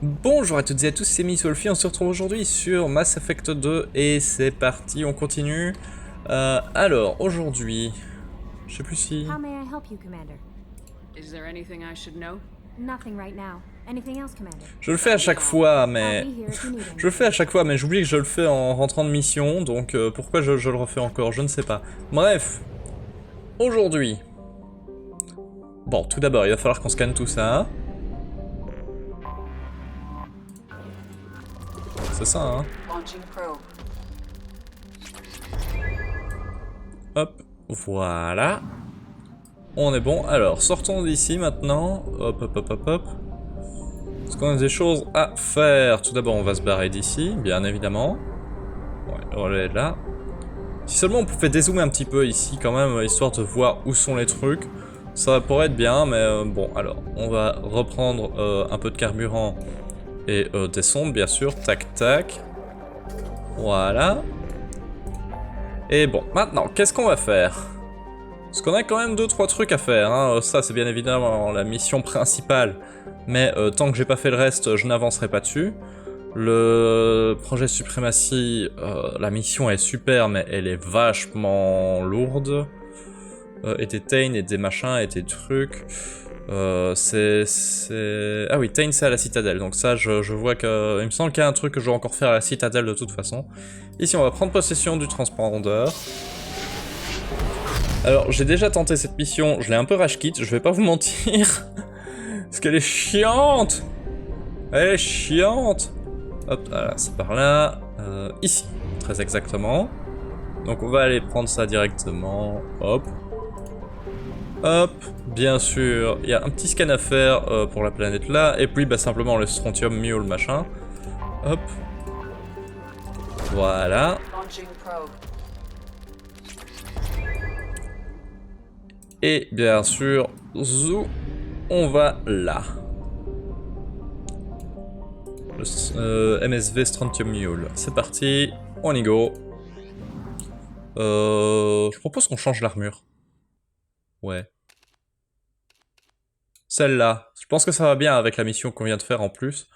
Bonjour à toutes et à tous, c'est Wolphie, on se retrouve aujourd'hui sur Mass Effect 2 et c'est parti, on continue. Alors, aujourd'hui, je sais plus si... How may I help you, Commander? Is there anything I should know? Nothing right now. Anything else, Commander? Je le fais à chaque fois, mais... I'll be here if you need Je le fais à chaque fois, mais j'oublie que je le fais en rentrant de mission, donc pourquoi je le refais encore, je ne sais pas. Bref, aujourd'hui... Bon, tout d'abord, il va falloir qu'on scanne tout ça. C'est ça, hein. Launching probe. Hop, voilà. On est bon. Alors, sortons d'ici maintenant. Hop, hop, hop, hop, hop. Parce qu'on a des choses à faire. Tout d'abord, on va se barrer d'ici, bien évidemment. Ouais, on est là. Si seulement on pouvait dézoomer un petit peu ici, quand même, histoire de voir où sont les trucs. Ça pourrait être bien, mais bon, alors, on va reprendre un peu de carburant et descendre, bien sûr. Tac, tac. Voilà. Et bon, maintenant, qu'est-ce qu'on va faire? Parce qu'on a quand même 2-3 trucs à faire, hein. Ça c'est bien évidemment la mission principale, mais tant que j'ai pas fait le reste, je n'avancerai pas dessus. Le projet suprématie, la mission est super, mais elle est vachement lourde. Et des Thane, et des machins, et des trucs. Ah oui, Thane c'est à la citadelle, donc ça je vois que... Il me semble qu'il y a un truc que je dois encore faire à la citadelle de toute façon. Ici on va prendre possession du transpondeur. Alors j'ai déjà tenté cette mission, je l'ai un peu rage quit, je vais pas vous mentir. Parce qu'elle est chiante. Elle est chiante. Hop, voilà, c'est par là. Ici, très exactement. Donc on va aller prendre ça directement. Hop. Hop, bien sûr, il y a un petit scan à faire pour la planète là, et puis bah, simplement le strontium mule machin. Hop. Voilà. Launching probe. Et bien sûr, zou, on va là. Le MSV strontium mule. C'est parti, on y go. Je propose qu'on change l'armure. Ouais. Celle-là. Je pense que ça va bien avec la mission qu'on vient de faire en plus.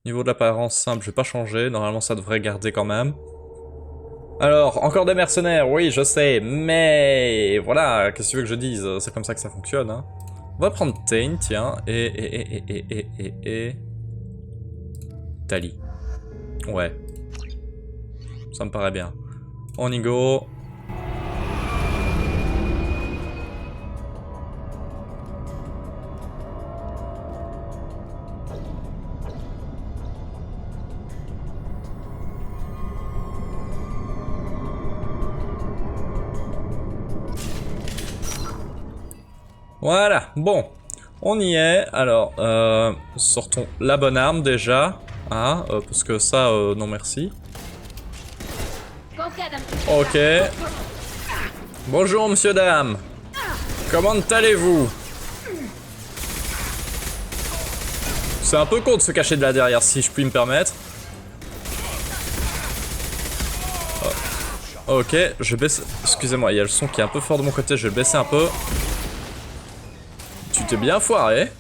Niveau de l'apparence simple, je vais pas changer. Normalement, ça devrait garder quand même. Alors, encore des mercenaires, oui, je sais. Mais voilà, qu'est-ce que tu veux que je dise? C'est comme ça que ça fonctionne, hein. On va prendre Thane, tiens. Et... Tali. Ouais. Ça me paraît bien. On y go. Voilà, bon, on y est. Alors, sortons la bonne arme déjà, hein, parce que ça, non merci. Ok. Bonjour, monsieur, dame. Comment allez-vous? C'est un peu con de se cacher de là derrière, si je puis me permettre. Oh. Ok, je baisse... Excusez-moi, il y a le son qui est un peu fort de mon côté, je vais le baisser un peu. Tu t'es bien foiré.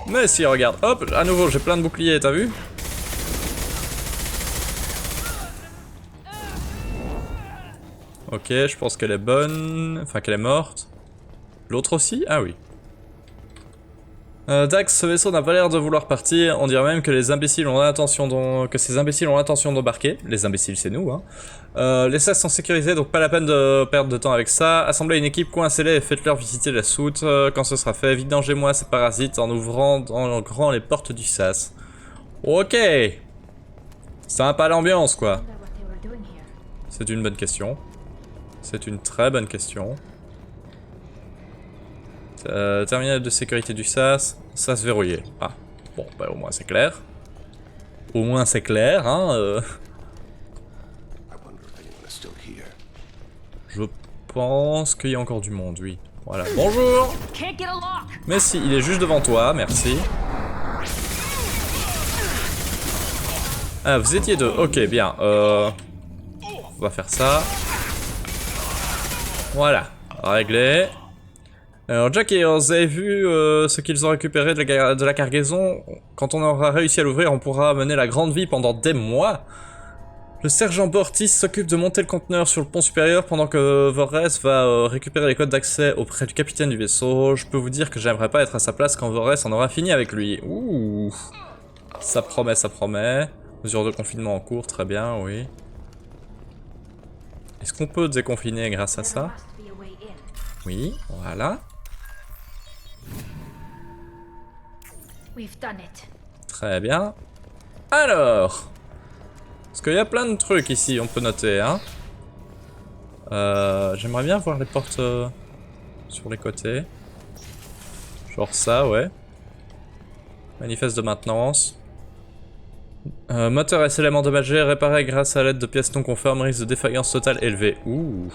Mais si, regarde, hop, à nouveau, j'ai plein de boucliers, t'as vu? Ok, je pense qu'elle est bonne, enfin qu'elle est morte. L'autre aussi? Ah oui. Dax, ce vaisseau n'a pas l'air de vouloir partir, on dirait même que les imbéciles ont l'intention que ces imbéciles ont l'intention d'embarquer. Les imbéciles, c'est nous, hein. Les sas sont sécurisés, donc pas la peine de perdre de temps avec ça. Assemblez une équipe, coincez-les et faites-leur visiter la soute. Quand ce sera fait, vidangez-moi ces parasites en ouvrant en grand les portes du sas. Ok. Sympa l'ambiance, quoi. C'est une bonne question. C'est une très bonne question. Terminal de sécurité du sas verrouillé. Ah, bon, bah au moins c'est clair. Au moins c'est clair, hein. Je pense qu'il y a encore du monde, oui. Voilà, bonjour. Mais si, il est juste devant toi, merci. Ah, vous étiez deux, ok, bien. On va faire ça. Voilà, réglé. Alors Jack et vous avez vu ce qu'ils ont récupéré de la cargaison? Quand on aura réussi à l'ouvrir, on pourra mener la grande vie pendant des mois. Le sergent Bortis s'occupe de monter le conteneur sur le pont supérieur pendant que Vorès va récupérer les codes d'accès auprès du capitaine du vaisseau. Je peux vous dire que j'aimerais pas être à sa place quand Vorès en aura fini avec lui. Ouh, ça promet, ça promet. Mesure de confinement en cours, très bien, oui. Est-ce qu'on peut déconfiner grâce à ça? Oui, voilà. Très bien. Alors, parce qu'il y a plein de trucs ici, on peut noter, hein. J'aimerais bien voir les portes sur les côtés. Genre ça, ouais. Manifeste de maintenance. Moteur et éléments endommagés, réparés grâce à l'aide de pièces non conformes, risque de défaillance totale élevé. Ouh.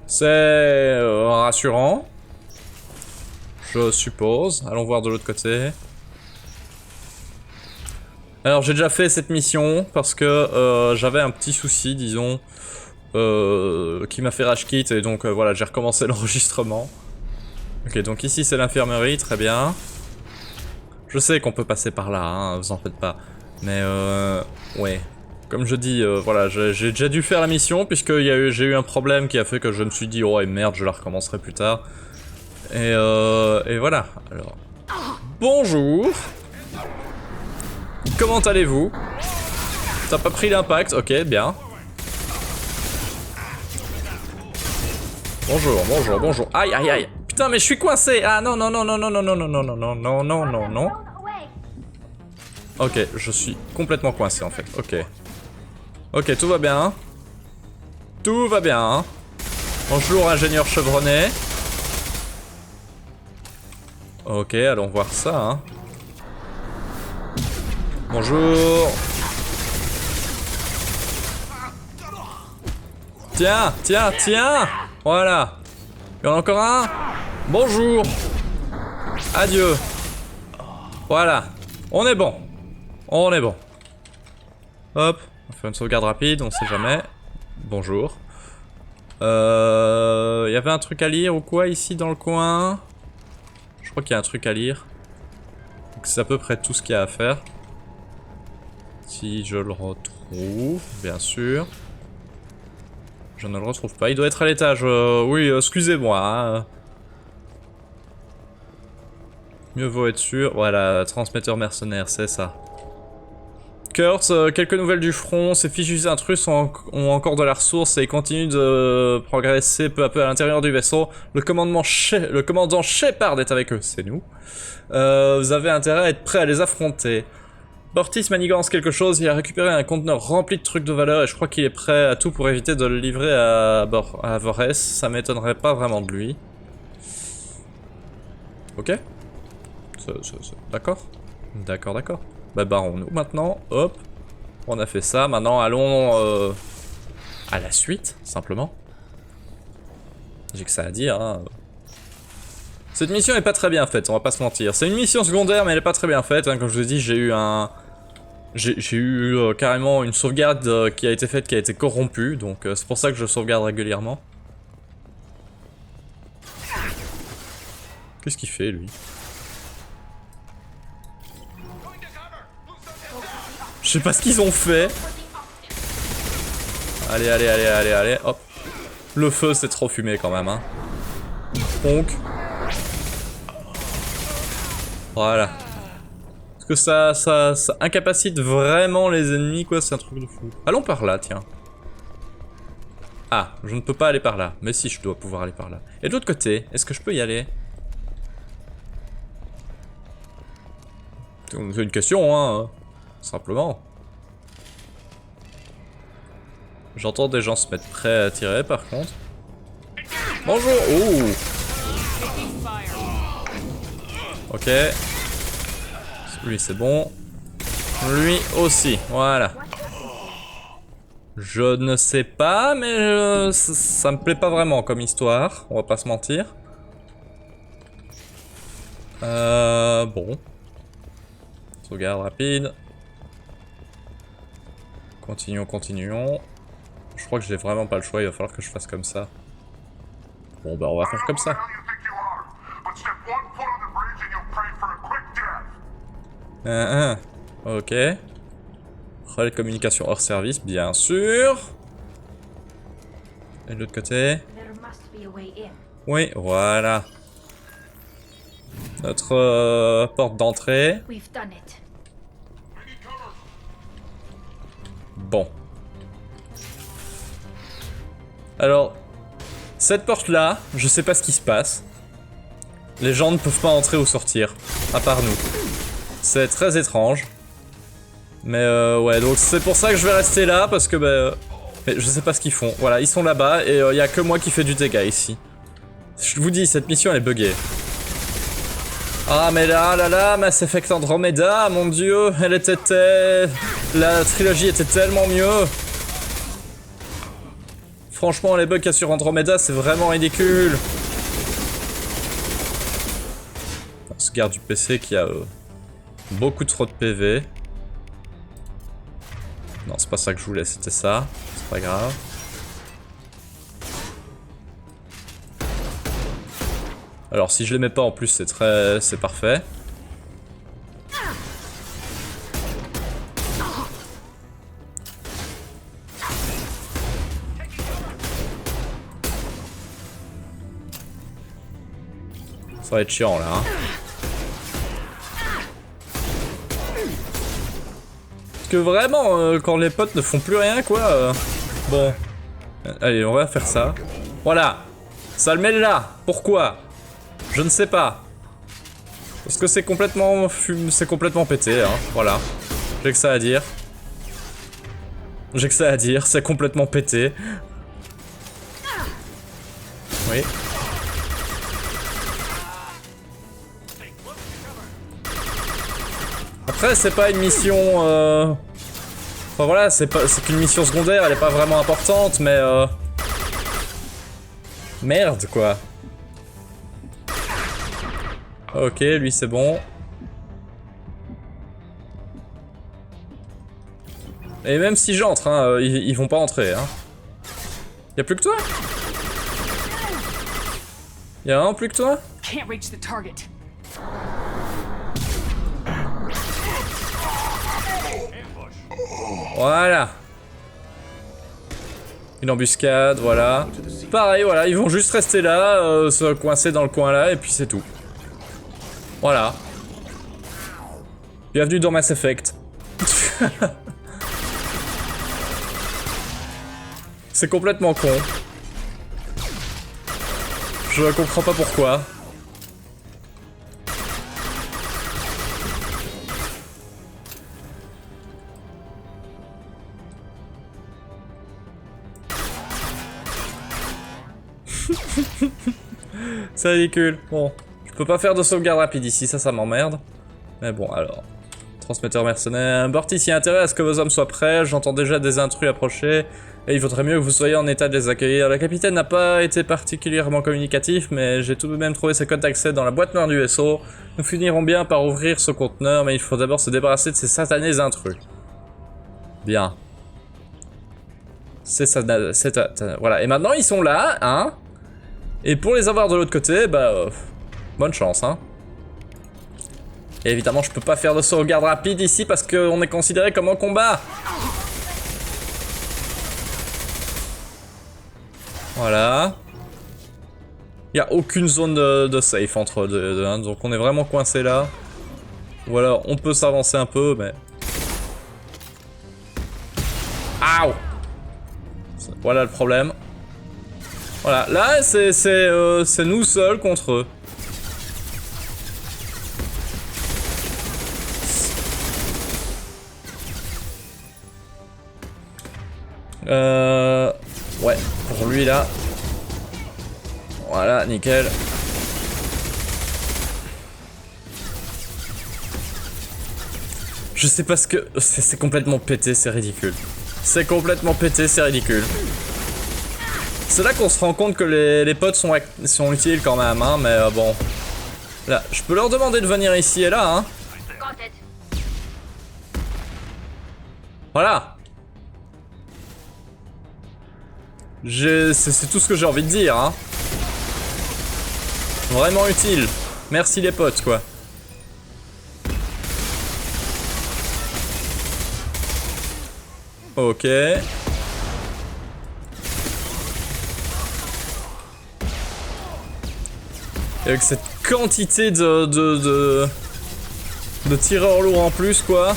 C'est rassurant. Je suppose. Allons voir de l'autre côté. Alors j'ai déjà fait cette mission parce que j'avais un petit souci, disons, qui m'a fait rage quit et donc voilà, j'ai recommencé l'enregistrement. Ok, donc ici c'est l'infirmerie, très bien. Je sais qu'on peut passer par là, hein, vous en faites pas. Mais ouais, comme je dis, voilà, j'ai déjà dû faire la mission puisque j'ai eu un problème qui a fait que je me suis dit oh et merde, je la recommencerai plus tard. Et voilà. Alors, bonjour. Comment allez-vous? T'as pas pris l'impact? Ok, bien. Bonjour, bonjour, bonjour. Aïe, aïe, aïe. Putain, mais je suis coincé. Ah non, non, non, non, non, non, non, non, non, non, non, non, non, non, non. Ok, je suis complètement coincé en fait. Ok. Ok, tout va bien. Tout va bien. Bonjour, ingénieur chevronné. Ok, allons voir ça, hein. Bonjour. Tiens, tiens, tiens. Voilà. Il y en a encore un. Bonjour. Adieu. Voilà. On est bon. On est bon. Hop. On fait une sauvegarde rapide, on sait jamais. Bonjour. Il y avait un truc à lire ou quoi ici dans le coin? Je crois qu'il y a un truc à lire. C'est à peu près tout ce qu'il y a à faire. Si je le retrouve, bien sûr. Je ne le retrouve pas. Il doit être à l'étage. Oui, excusez-moi. Hein. Mieux vaut être sûr. Voilà, transmetteur mercenaire, c'est ça. Kurt, quelques nouvelles du front. Ces fichus intrus ont encore de la ressource et continuent de progresser peu à peu à l'intérieur du vaisseau. Le commandant Shepard est avec eux, c'est nous. Vous avez intérêt à être prêt à les affronter. Bortis manigance quelque chose, il a récupéré un conteneur rempli de trucs de valeur et je crois qu'il est prêt à tout pour éviter de le livrer à Vorès. Ça m'étonnerait pas vraiment de lui. Ok. D'accord. D'accord, d'accord. Bah barrons-nous maintenant, hop. On a fait ça, maintenant allons à la suite, simplement. J'ai que ça à dire, hein. Cette mission est pas très bien faite, on va pas se mentir. C'est une mission secondaire, mais elle est pas très bien faite. Hein. Comme je vous ai dit, j'ai eu un... J'ai eu carrément une sauvegarde qui a été faite, qui a été corrompue. Donc c'est pour ça que je sauvegarde régulièrement. Qu'est-ce qu'il fait, lui? Je sais pas ce qu'ils ont fait. Allez, allez, allez, allez, allez, hop. Le feu, c'est trop fumé quand même, hein. Donc... Voilà. Est-ce que ça incapacite vraiment les ennemis, quoi? C'est un truc de fou. Allons par là, tiens. Ah, je ne peux pas aller par là. Mais si, je dois pouvoir aller par là. Et de l'autre côté, est-ce que je peux y aller? C'est une question, hein. Simplement. J'entends des gens se mettre prêts à tirer, par contre. Bonjour. Oh. Ok. Lui c'est bon. Lui aussi, voilà. Je ne sais pas, mais ça me plaît pas vraiment comme histoire, on va pas se mentir. Bon. Sauvegarde rapide. Continuons, continuons. Je crois que j'ai vraiment pas le choix, il va falloir que je fasse comme ça. Bon bah on va faire comme ça. Ok. Relais de communication hors service, bien sûr. Et de l'autre côté. Oui, voilà. Notre porte d'entrée. Bon. Alors, cette porte-là, je sais pas ce qui se passe. Les gens ne peuvent pas entrer ou sortir, à part nous. C'est très étrange. Mais ouais, donc c'est pour ça que je vais rester là, parce que mais je sais pas ce qu'ils font. Voilà, ils sont là-bas, et il y a que moi qui fais du dégât ici. Je vous dis, cette mission elle est buggée. Ah mais là, Mass Effect Andromeda, mon dieu, elle était... La trilogie était tellement mieux. Franchement, les bugs qu'il y a sur Andromeda, c'est vraiment ridicule. On se garde du PC qui a beaucoup trop de PV. Non, c'est pas ça que je voulais, c'était ça. C'est pas grave. Alors, si je les mets pas en plus, c'est parfait. Ça va être chiant là. Hein. Parce que vraiment, quand les potes ne font plus rien, quoi. Bon. Allez, on va faire ça. Voilà. Ça le met là. Pourquoi? Je ne sais pas. Parce que c'est complètement pété, hein. Voilà. J'ai que ça à dire. J'ai que ça à dire. C'est complètement pété. Oui. Après, c'est pas une mission... Enfin voilà, c'est qu'une mission secondaire, elle est pas vraiment importante, mais... Merde, quoi. Ok, lui c'est bon. Et même si j'entre, hein, ils vont pas entrer, hein. Y'a plus que toi? Y'a vraiment plus que toi? Voilà. Une embuscade, voilà. Pareil, voilà, ils vont juste rester là, se coincer dans le coin là, et puis c'est tout. Voilà. Bienvenue dans Mass Effect. C'est complètement con. Je comprends pas pourquoi. C'est ridicule. Bon, je peux pas faire de sauvegarde rapide ici, ça m'emmerde. Mais bon, alors. Transmetteur mercenaire. Borty s'y intéresse à ce que vos hommes soient prêts. J'entends déjà des intrus approcher. Et il vaudrait mieux que vous soyez en état de les accueillir. Le capitaine n'a pas été particulièrement communicatif, mais j'ai tout de même trouvé ses codes d'accès dans la boîte noire du vaisseau. Nous finirons bien par ouvrir ce conteneur, mais il faut d'abord se débarrasser de ces satanés intrus. Bien. C'est ça. Voilà. Et maintenant, ils sont là, hein. Et pour les avoir de l'autre côté, bonne chance, hein. Et évidemment, je peux pas faire de sauvegarde rapide ici parce qu'on est considéré comme en combat. Voilà. Il n'y a aucune zone de safe entre deux, hein, donc on est vraiment coincé là. Ou alors, on peut s'avancer un peu, mais... Aouh! Voilà le problème. Voilà, là, c'est nous seuls contre eux. Ouais, pour lui là. Voilà, nickel. Je sais pas ce que... C'est complètement pété, c'est ridicule. C'est complètement pété, c'est ridicule. C'est là qu'on se rend compte que les potes sont utiles quand même, hein, mais bon. Là, je peux leur demander de venir ici et là, hein. Voilà. C'est tout ce que j'ai envie de dire, hein. Vraiment utile. Merci les potes, quoi. Ok. Et avec cette quantité de tireurs lourds en plus, quoi.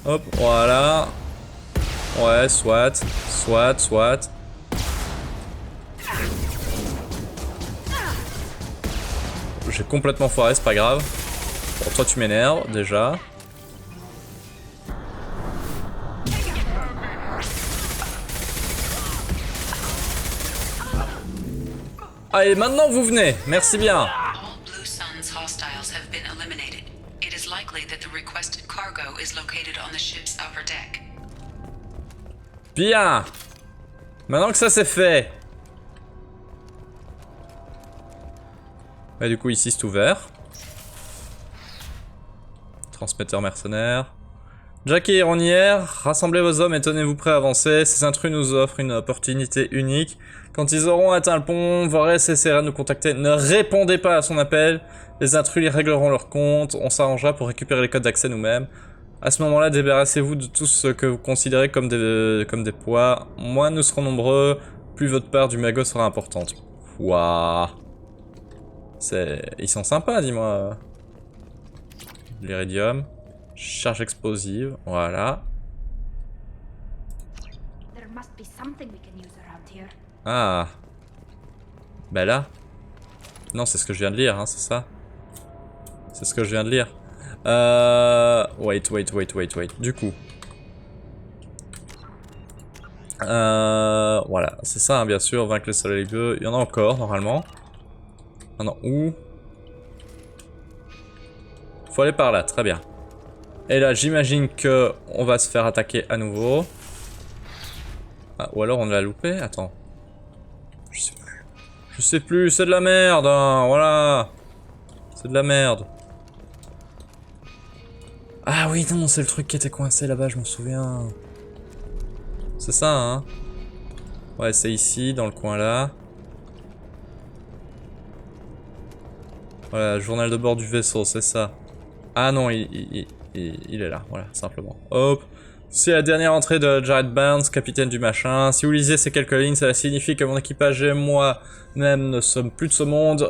Hop, voilà. Ouais, soit. J'ai complètement foiré, c'est pas grave. Bon, toi tu m'énerves, déjà. Allez, maintenant vous venez, merci bien. Bien. Maintenant que ça c'est fait. Et du coup ici c'est ouvert. Transmetteur mercenaire. Jack et Héronière, rassemblez vos hommes et tenez-vous prêts à avancer. Ces intrus nous offrent une opportunité unique. Quand ils auront atteint le pont, Vorès essaiera de nous contacter. Ne répondez pas à son appel. Les intrus les régleront leur compte. On s'arrangera pour récupérer les codes d'accès nous-mêmes. À ce moment-là, débarrassez-vous de tout ce que vous considérez comme des poids. Moins nous serons nombreux, plus votre part du magot sera importante. Waouh. Ils sont sympas, dis-moi. L'iridium. Charge explosive, voilà. Ah. Ben là. Non, c'est ce que je viens de lire, hein, c'est ça. C'est ce que je viens de lire. Wait. Du coup. Voilà, c'est ça, hein, bien sûr. Vaincre les soleils bleus. Il y en a encore, normalement. Non, où? Faut aller par là, très bien. Et là, j'imagine que on va se faire attaquer à nouveau. Ah, ou alors on l'a loupé? Attends. Je sais plus, c'est de la merde, hein, voilà. C'est de la merde. Ah oui, non, c'est le truc qui était coincé là-bas, je m'en souviens. C'est ça, hein? Ouais, c'est ici, dans le coin là. Voilà, journal de bord du vaisseau, c'est ça. Ah non, il est là, voilà, simplement. Hop. C'est la dernière entrée de Jared Barnes, capitaine du machin. Si vous lisez ces quelques lignes, cela signifie que mon équipage et moi même ne sommes plus de ce monde.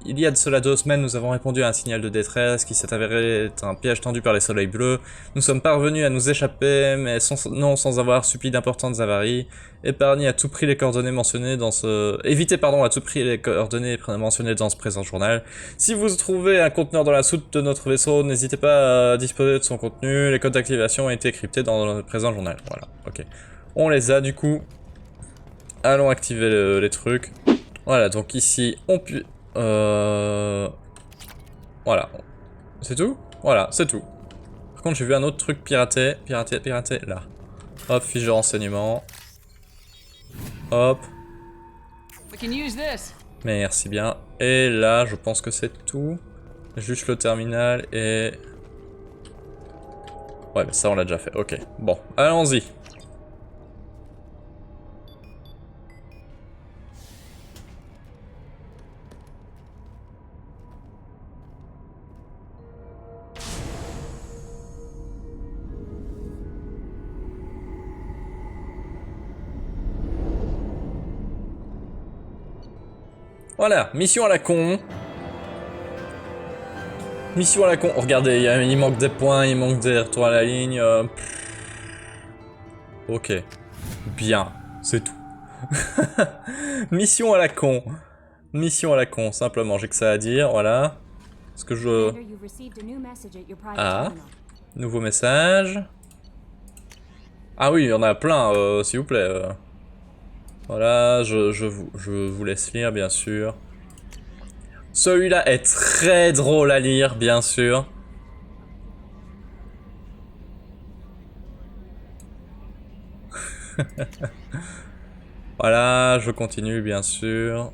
Il y a de cela 2 semaines, nous avons répondu à un signal de détresse qui s'est avéré être un piège tendu par les soleils bleus. Nous sommes parvenus à nous échapper, mais sans avoir subi d'importantes avaries. Épargnez à tout prix les coordonnées mentionnées dans ce... Évitez, pardon, à tout prix les coordonnées mentionnées dans ce présent journal. Si vous trouvez un conteneur dans la soute de notre vaisseau, n'hésitez pas à disposer de son contenu. Les codes d'activation ont été cryptés dans le présent journal. Voilà, ok. On les a du coup. Allons activer les trucs. Voilà, donc ici, on peut... Voilà. C'est tout? Voilà, c'est tout. Par contre, j'ai vu un autre truc piraté, là. Hop, fiche de renseignement. Hop. Merci bien. Et là, je pense que c'est tout. Juste le terminal et... Ouais, mais ça on l'a déjà fait. Ok. Bon, allons-y. Voilà, mission à la con. Mission à la con. Oh, regardez, il manque des points, il manque des retours à la ligne. Ok. Bien, c'est tout. Mission à la con. Mission à la con, simplement, j'ai que ça à dire, voilà. Est-ce que je... Ah, nouveau message. Ah oui, il y en a plein, s'il vous plaît. Voilà, je vous laisse lire, bien sûr. Celui-là est très drôle à lire, bien sûr. Voilà, je continue, bien sûr.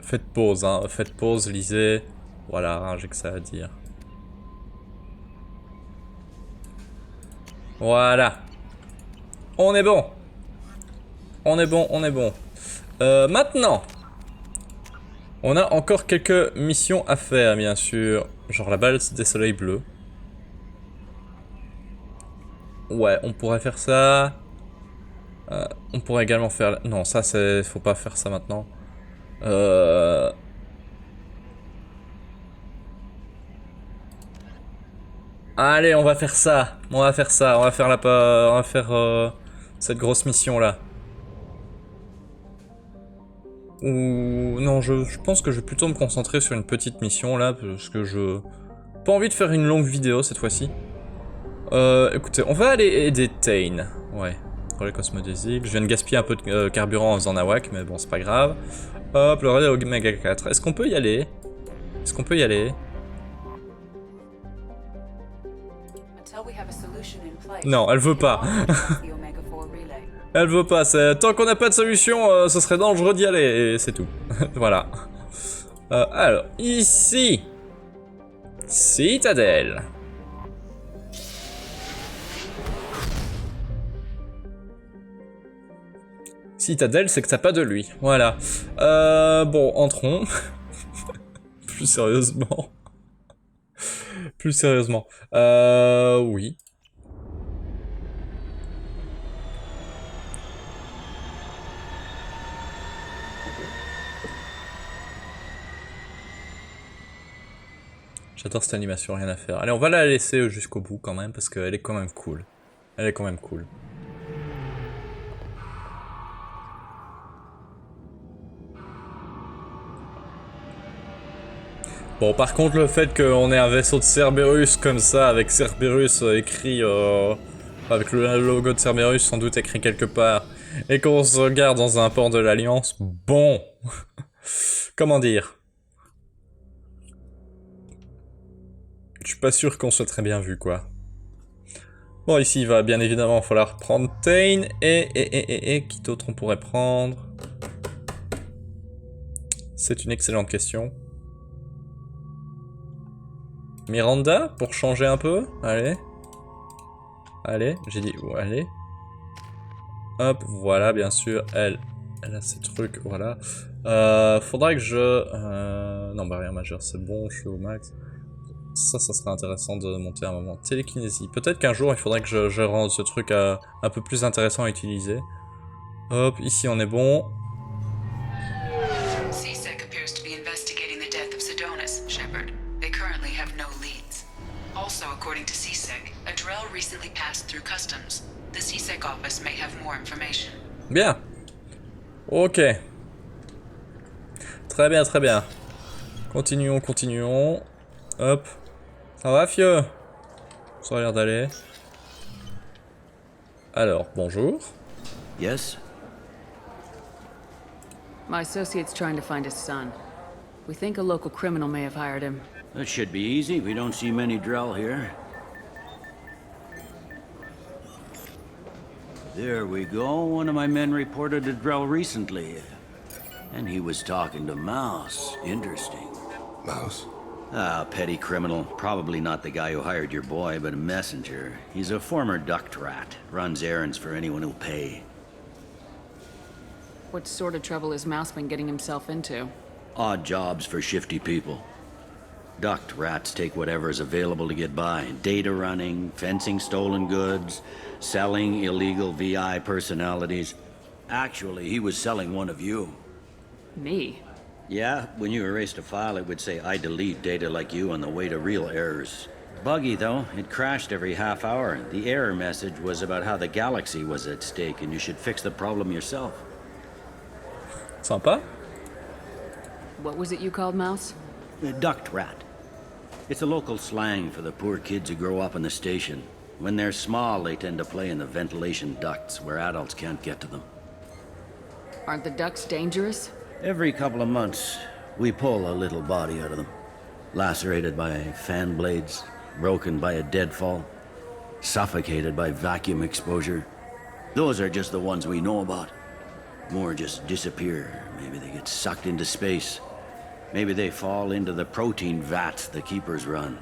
Faites pause, hein. Faites pause, lisez. Voilà, hein, j'ai que ça à dire. Voilà. On est bon. On est bon, on est bon. Maintenant, on a encore quelques missions à faire, bien sûr. Genre la balle des soleils bleus. Ouais, on pourrait faire ça. On pourrait également faire... Non, ça, c'est... Faut pas faire ça maintenant. Allez, on va faire ça. On va faire ça. On va faire on va faire cette grosse mission-là. Ou... Non, je pense que je vais plutôt me concentrer sur une petite mission, là, parce que je... Pas envie de faire une longue vidéo, cette fois-ci. Écoutez, on va aller aider Thane. Ouais, pour les cosmodésiques. Je viens de gaspiller un peu de carburant en faisant nawak, mais bon, c'est pas grave. Hop, le relais Oméga 4. Est-ce qu'on peut y aller? Est-ce qu'on peut y aller? Non, elle veut pas. Elle veut pas. Tant qu'on n'a pas de solution, ce serait dangereux d'y aller. Et c'est tout. Voilà. Alors, ici. Citadelle. Citadelle, c'est que t'as pas de lui. Voilà. Bon, entrons. Plus sérieusement. Plus sérieusement. Oui. J'adore cette animation, rien à faire. Allez, on va la laisser jusqu'au bout quand même, parce qu'elle est quand même cool. Elle est quand même cool. Bon, par contre, le fait qu'on ait un vaisseau de Cerberus comme ça, avec Cerberus écrit... avec le logo de Cerberus sans doute écrit quelque part, et qu'on se regarde dans un port de l'Alliance, bon... Comment dire? Je suis pas sûr qu'on soit très bien vu, quoi. Bon, ici, il va bien évidemment falloir prendre Thane, et qui d'autre on pourrait prendre? C'est une excellente question. Miranda, pour changer un peu? Allez. Allez, j'ai dit où? Allez. Hop, voilà, bien sûr, elle a ses trucs, voilà. Faudra que je... Non, barrière majeure, c'est bon, je suis au max. Ça serait intéressant de monter un moment. Télékinésie. Peut-être qu'un jour, il faudrait que je rende ce truc un peu plus intéressant à utiliser. Hop, ici on est bon. CSEC appears to be investigating the death of Sedonis, Shepard. They currently have no leads. Also, according to CSEC, a Drell recently passed through customs. The CSEC office may have more information. Bien. Ok. Très bien, très bien. Continuons, continuons. Hop. Ça va, fieu? Ça a l'air d'aller. Alors, bonjour. Yes? My associate's trying to find his son. We think a local criminal may have hired him. That should be easy. We don't see many Drell here. There we go. One of my men reported a Drell recently. And he was talking to Mouse. Interesting. Mouse? Ah, petty criminal. Probably not the guy who hired your boy, but a messenger. He's a former duct rat. Runs errands for anyone who'll pay. What sort of trouble has Mouse been getting himself into? Odd jobs for shifty people. Duct rats take whatever is available to get by. Data running, fencing stolen goods, selling illegal VI personalities. Actually, he was selling one of you. Me? Yeah, when you erased a file, it would say, I delete data like you on the way to real errors. Buggy, though. It crashed every half hour. The error message was about how the galaxy was at stake, and you should fix the problem yourself. Sympa. What was it you called Mouse? A duct rat. It's a local slang for the poor kids who grow up in the station. When they're small, they tend to play in the ventilation ducts where adults can't get to them. Aren't the ducks dangerous? Every couple of months, we pull a little body out of them. Lacerated by fan blades, broken by a deadfall, suffocated by vacuum exposure. Those are just the ones we know about. More just disappear. Maybe they get sucked into space. Maybe they fall into the protein vats the keepers run.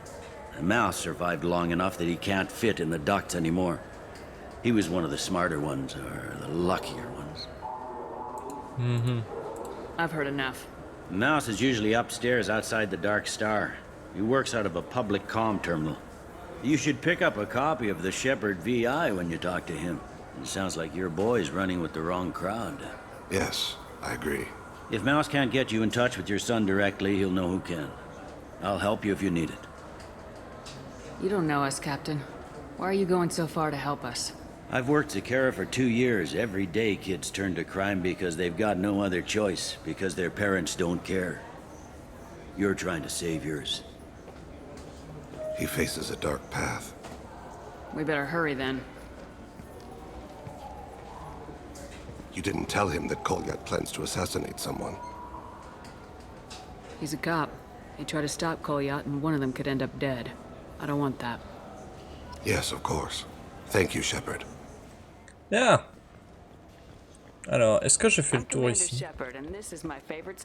The Mouse survived long enough that he can't fit in the ducts anymore. He was one of the smarter ones, or the luckier ones. I've heard enough. Mouse is usually upstairs outside the Dark Star. He works out of a public comm terminal. You should pick up a copy of the Shepherd VI when you talk to him. It sounds like your boy's running with the wrong crowd. Yes, I agree. If Mouse can't get you in touch with your son directly, he'll know who can. I'll help you if you need it. You don't know us, Captain. Why are you going so far to help us? I've worked at Kara for 2 years. Every day kids turn to crime because they've got no other choice, because their parents don't care. You're trying to save yours. He faces a dark path. We better hurry then. You didn't tell him that Kolyat plans to assassinate someone. He's a cop. He tried to stop Kolyat and one of them could end up dead. I don't want that. Yes, of course. Thank you, Shepherd. Bien. Alors, est-ce que j'ai fait le tour ici?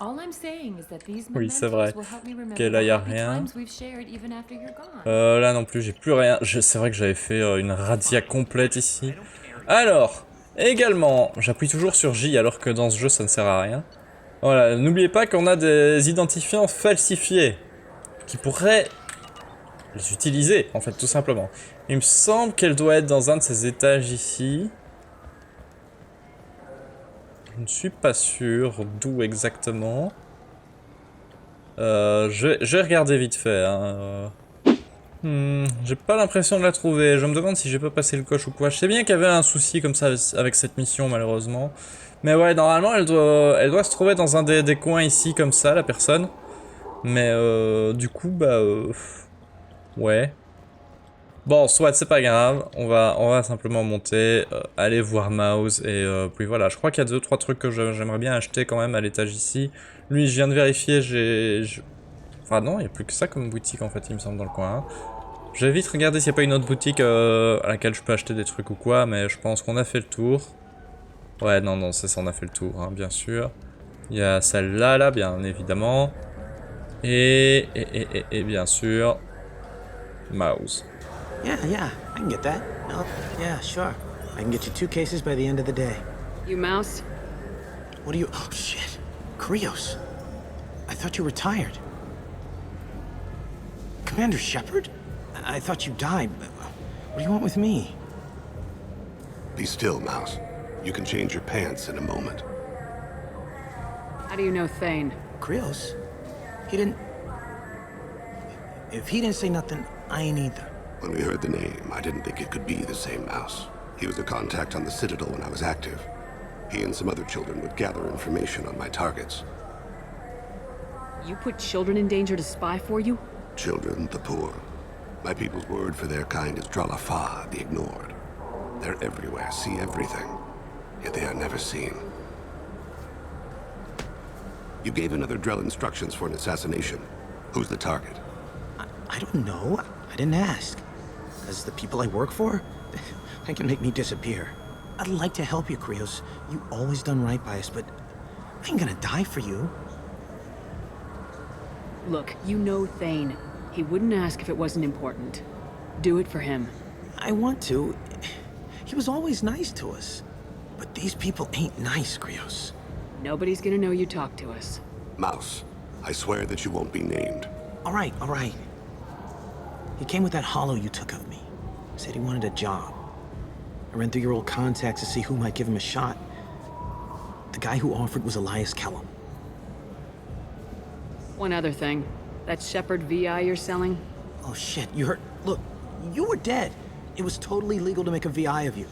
All I'm saying is that these Oui, c'est mementos vrai. will help me remember Ok, là, y a the happy rien. times we've shared even after you're gone. Là non plus, j'ai plus rien. C'est vrai que j'avais fait une razzia complète ici. Alors, également, j'appuie toujours sur J alors que dans ce jeu ça ne sert à rien. Voilà, n'oubliez pas qu'on a des identifiants falsifiés qui pourraient les utiliser, en fait, tout simplement. Il me semble qu'elle doit être dans un de ces étages ici. Je ne suis pas sûr d'où exactement. Je vais regarder vite fait. Hein. J'ai pas l'impression de la trouver. Je me demande si j'ai pas passé le coche ou quoi. Je sais bien qu'il y avait un souci comme ça avec cette mission, malheureusement. Mais ouais, normalement, elle doit se trouver dans un des coins ici, comme ça, la personne. Mais du coup, bah... ouais. Bon, soit, c'est pas grave. On va simplement monter, aller voir Mouse, et puis voilà. Je crois qu'il y a 2-3 trucs que j'aimerais bien acheter quand même à l'étage ici. Lui, je viens de vérifier, enfin non, il n'y a plus que ça comme boutique en fait, il me semble, dans le coin. Je vais vite regarder s'il n'y a pas une autre boutique à laquelle je peux acheter des trucs ou quoi, mais je pense qu'on a fait le tour. Ouais, non, c'est ça, on a fait le tour, hein, bien sûr. Il y a celle-là, là, bien évidemment. Et bien sûr, Mouse. Yeah, I can get that. No, yeah, sure. I can get you 2 cases by the end of the day. You Mouse? What are you... Oh, shit. Krios. I thought you were tired. Commander Shepherd? I thought you died. What do you want with me? Be still, Mouse. You can change your pants in a moment. How do you know Thane? Krios? He didn't... If he didn't say nothing, I ain't either. When we heard the name, I didn't think it could be the same Mouse. He was a contact on the Citadel when I was active. He and some other children would gather information on my targets. You put children in danger to spy for you? Children, the poor. My people's word for their kind is Dralafa, the ignored. They're everywhere, see everything. Yet they are never seen. You gave another Drell instructions for an assassination. Who's the target? I don't know. I didn't ask. As the people I work for, they can make me disappear. I'd like to help you, Krios. You always done right by us, but I ain't gonna die for you. Look, you know Thane. He wouldn't ask if it wasn't important. Do it for him. I want to. He was always nice to us. But these people ain't nice, Krios. Nobody's gonna know you talked to us. Mouse, I swear that you won't be named. All right. He came with that hollow you took of me. Said he wanted a job. I ran through your old contacts to see who might give him a shot. The guy who offered was Elias Kellum. One other thing. That Shepherd VI you're selling? Oh shit, you heard? Look, you were dead. It was totally legal to make a VI of you.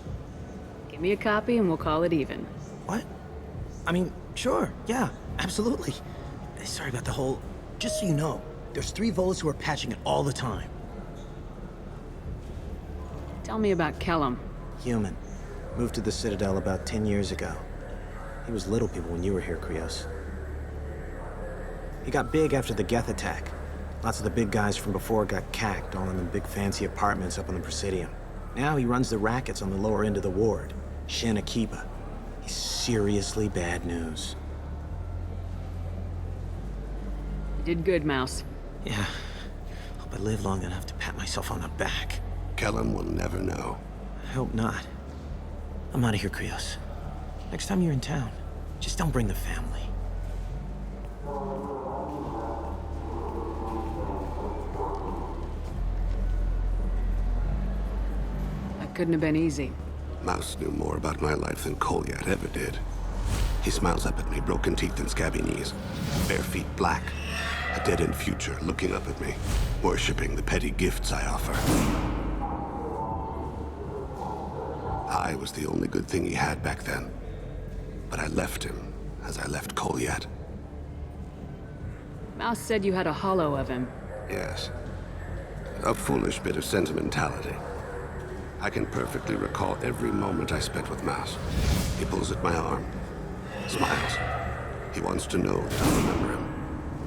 Give me a copy and we'll call it even. What? I mean, sure, yeah, absolutely. Sorry about the whole... Just so you know, there's 3 Volas who are patching it all the time. Tell me about Kellum. Human. Moved to the Citadel about 10 years ago. He was little people when you were here, Krios. He got big after the Geth attack. Lots of the big guys from before got cacked, all in them big fancy apartments up on the Presidium. Now he runs the rackets on the lower end of the ward, Shin Akiba. He's seriously bad news. You did good, Mouse. Yeah. Hope I live long enough to pat myself on the back. Kellum will never know. I hope not. I'm out of here, Krios. Next time you're in town, Just don't bring the family. That couldn't have been easy. Mouse knew more about my life than Kolyat ever did. He smiles up at me, broken teeth and scabby knees. Bare feet black. A dead-end future looking up at me, worshipping the petty gifts I offer. I was the only good thing he had back then. But I left him, as I left Kolyat. Mouse said you had a hollow of him. Yes. A foolish bit of sentimentality. I can perfectly recall every moment I spent with Mouse. He pulls at my arm, smiles. He wants to know that I remember him,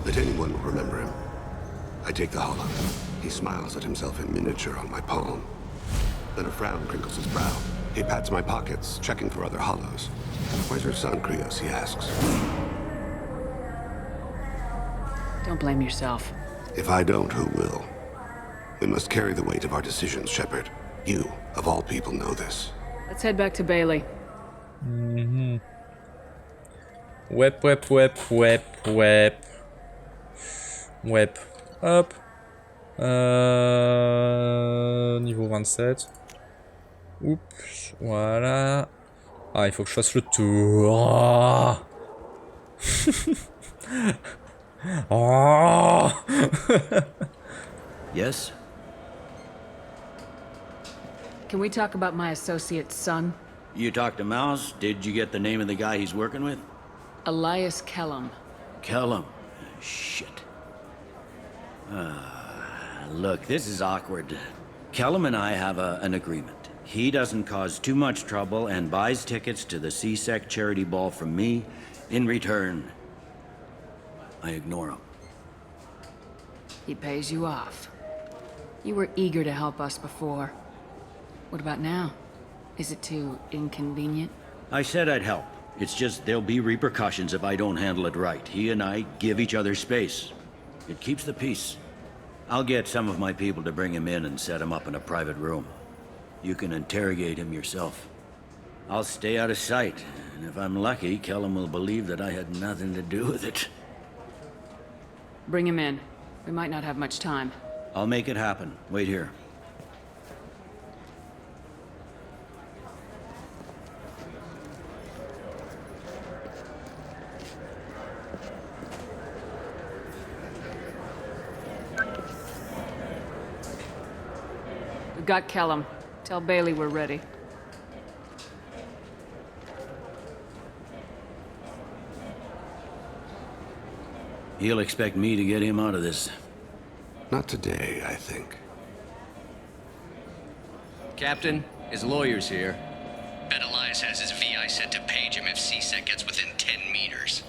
that anyone will remember him. I take the hollow. He smiles at himself in miniature on my palm. Then a frown crinkles his brow. He pats my pockets, checking for other hollows. Where's your son, Krios? He asks. Don't blame yourself. If I don't, who will? We must carry the weight of our decisions, Shepard. You, of all people, know this. Let's head back to Bailey. Wep, wep, wep, wep, wep. Wep. Hop. Niveau 27. Oups. Voilà. Ah, il faut que je fasse le tour. Oh. Yes? Can we talk about my associate's son? You talked to Mouse? Did you get the name of the guy he's working with? Elias Kellum. Kellum. Shit. Look, this is awkward. Kellum and I have an agreement. He doesn't cause too much trouble and buys tickets to the C-Sec charity ball from me. In return, I ignore him. He pays you off. You were eager to help us before. What about now? Is it too inconvenient? I said I'd help. It's just there'll be repercussions if I don't handle it right. He and I give each other space. It keeps the peace. I'll get some of my people to bring him in and set him up in a private room. You can interrogate him yourself. I'll stay out of sight, and if I'm lucky, Kellum will believe that I had nothing to do with it. Bring him in. We might not have much time. I'll make it happen. Wait here. We've got Kellum. Tell Bailey we're ready. He'll expect me to get him out of this. Not today, I think. Captain, his lawyer's here. Bet Elias has his VI set to page him if C-Sec gets within 10 meters.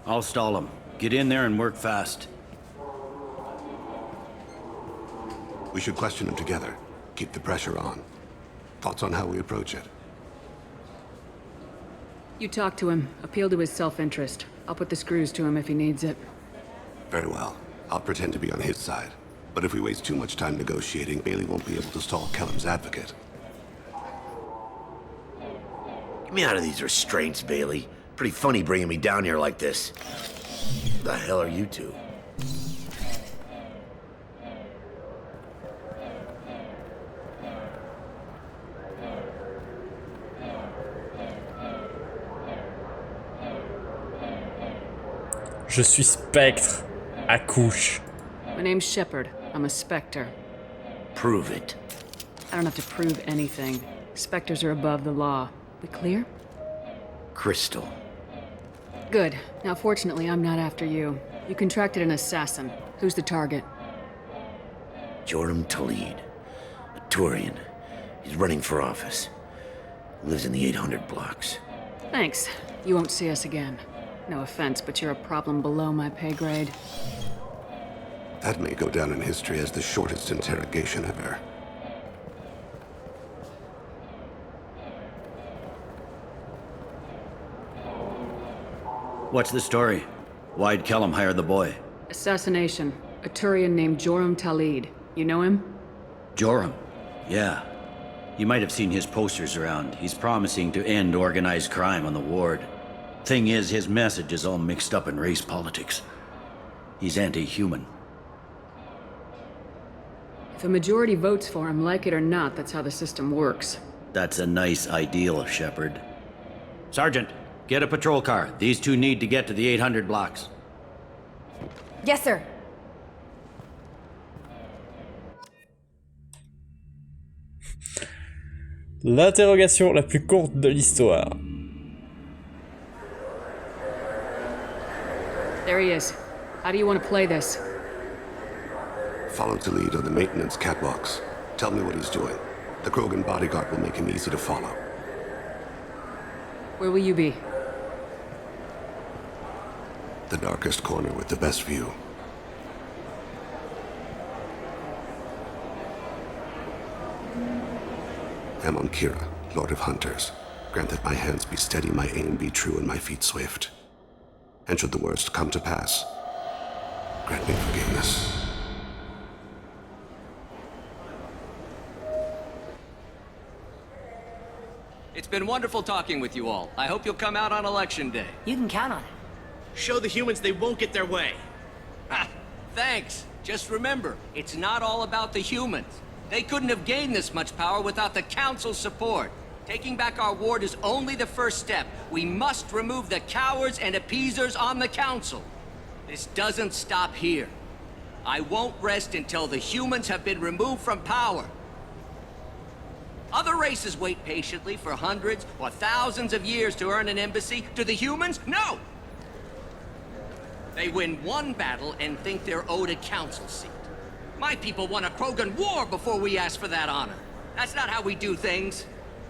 I'll stall him. Get in there and work fast. We should question him together. Keep the pressure on. Thoughts on how we approach it? You talk to him. Appeal to his self-interest. I'll put the screws to him if he needs it. Very well. I'll pretend to be on his side. But if we waste too much time negotiating, Bailey won't be able to stall Kellum's advocate. Get me out of these restraints, Bailey. Pretty funny bringing me down here like this. Who the hell are you two? Je suis Spectre. Accouche. My name's Shepard. I'm a Spectre. Prove it. I don't have to prove anything. Spectres are above the law. We clear? Crystal. Good. Now, fortunately, I'm not after you. You contracted an assassin. Who's the target? Joram Talid. A Turian. He's running for office. Lives in the 800 blocks. Thanks. You won't see us again. No offense, but you're a problem below my pay grade. That may go down in history as the shortest interrogation ever. What's the story? Why'd Kellum hire the boy? Assassination. A Turian named Joram Talid. You know him? Joram. Yeah. You might have seen his posters around. He's promising to end organized crime on the ward. Thing is, his message is all mixed up in race politics. He's anti-human. If a majority votes for him, like it or not, that's how the system works. That's a nice ideal, Shepard. Sergeant, get a patrol car. These two need to get to the 800 blocks. Yes, sir. L'interrogation la plus courte de l'histoire. There he is. How do you want to play this? Follow the lead on the maintenance catwalks. Tell me what he's doing. The Krogan bodyguard will make him easy to follow. Where will you be? The darkest corner with the best view. I'm on Kira, Lord of Hunters. Grant that my hands be steady, my aim be true, and my feet swift. And should the worst come to pass, grant me forgiveness. It's been wonderful talking with you all. I hope you'll come out on Election Day. You can count on it. Show the humans they won't get their way. Ha! Thanks. Just remember, it's not all about the humans. They couldn't have gained this much power without the Council's support. Taking back our ward is only the first step. We must remove the cowards and appeasers on the Council. This doesn't stop here. I won't rest until the humans have been removed from power. Other races wait patiently for hundreds or thousands of years to earn an embassy. To the humans, no! They win one battle and think they're owed a council seat. My people won a Krogan war before we asked for that honor. That's not how we do things.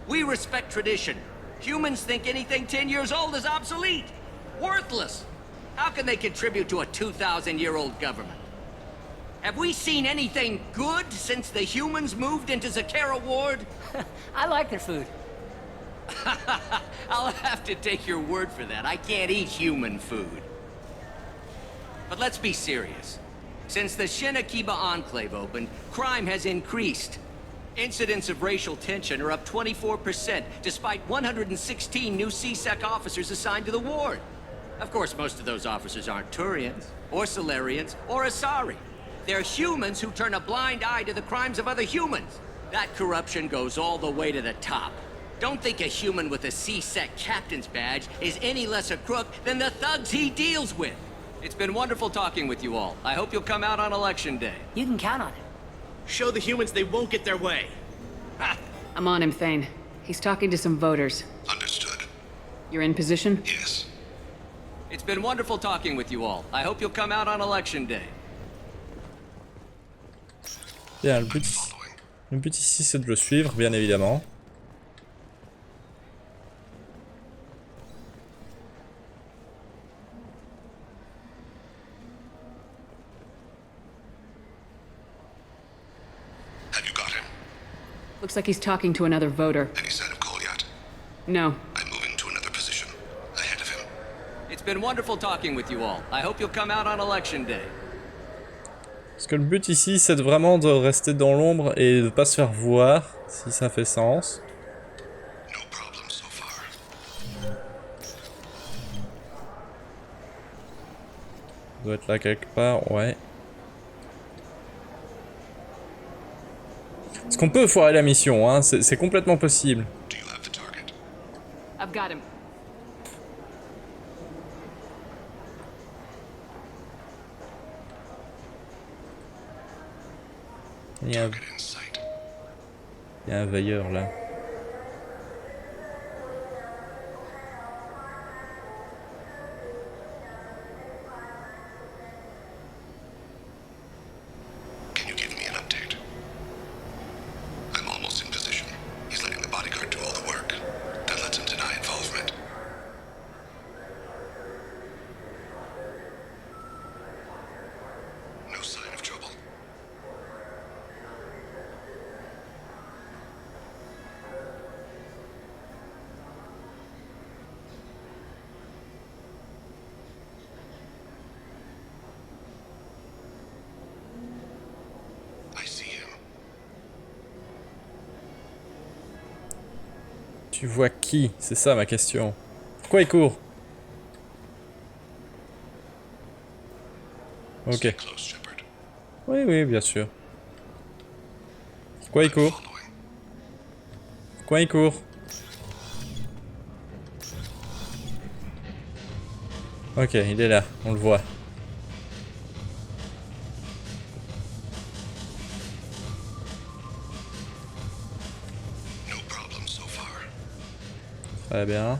We respect tradition. Humans think anything 10 years old is obsolete, worthless. How can they contribute to a 2,000-year-old government? Have we seen anything good since the humans moved into Zakera Ward? I like their food. I'll have to take your word for that. I can't eat human food. But let's be serious. Since the Shinakiba Enclave opened, crime has increased. Incidents of racial tension are up 24%, despite 116 new CSEC officers assigned to the ward. Of course, most of those officers aren't Turians, or Solarians, or Asari. They're humans who turn a blind eye to the crimes of other humans. That corruption goes all the way to the top. Don't think a human with a CSEC captain's badge is any less a crook than the thugs he deals with. It's been wonderful talking with you all. I hope you'll come out on Election Day. You can count on it. Show the humans they won't get their way. Ha! I'm on him, Thane. He's talking to some voters. Understood. You're in position? Yes. It's been wonderful talking with you all. I hope you'll come out on Election Day. Bien, le but ici c'est de le suivre, bien évidemment. Have you got him? Looks like he's talking to another voter. Any sign of Goliath? No. I'm moving to another position. Ahead of him. It's been wonderful talking with you all. I hope you'll come out on Election Day. Parce que le but ici c'est vraiment de rester dans l'ombre et de pas se faire voir, si ça fait sens. No problem so far. Il doit être là quelque part, ouais. Est-ce qu'on peut foirer la mission, hein? C'est complètement possible. Do you have the target? I've got him. Il y a Target in sight. un veilleur là. Can you give me an update? I'm almost in position. He's letting the bodyguard do all the work. That lets him deny involvement. No sign of trouble. I see him. Tu vois qui? C'est ça ma question. Pourquoi il court? Ok. Oui, oui, bien sûr. Pourquoi il court? Pourquoi il court? Ok, il est là, on le voit. Très bien.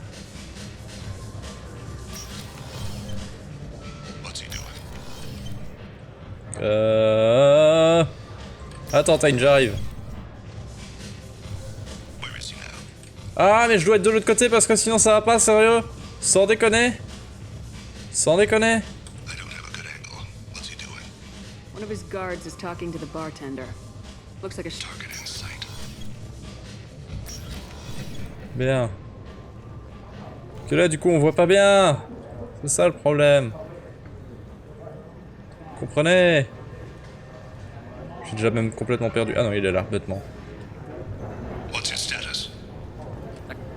Attends, Thane, j'arrive. Ah, mais je dois être de l'autre côté parce que sinon ça va pas, sérieux? Sans déconner? Sans déconner? One of his guards is talking to the bartender. Looks like a Bien. Que là, du coup, on voit pas bien. C'est ça le problème. Comprenez? J'ai déjà même complètement perdu. Ah non, il est là, bêtement.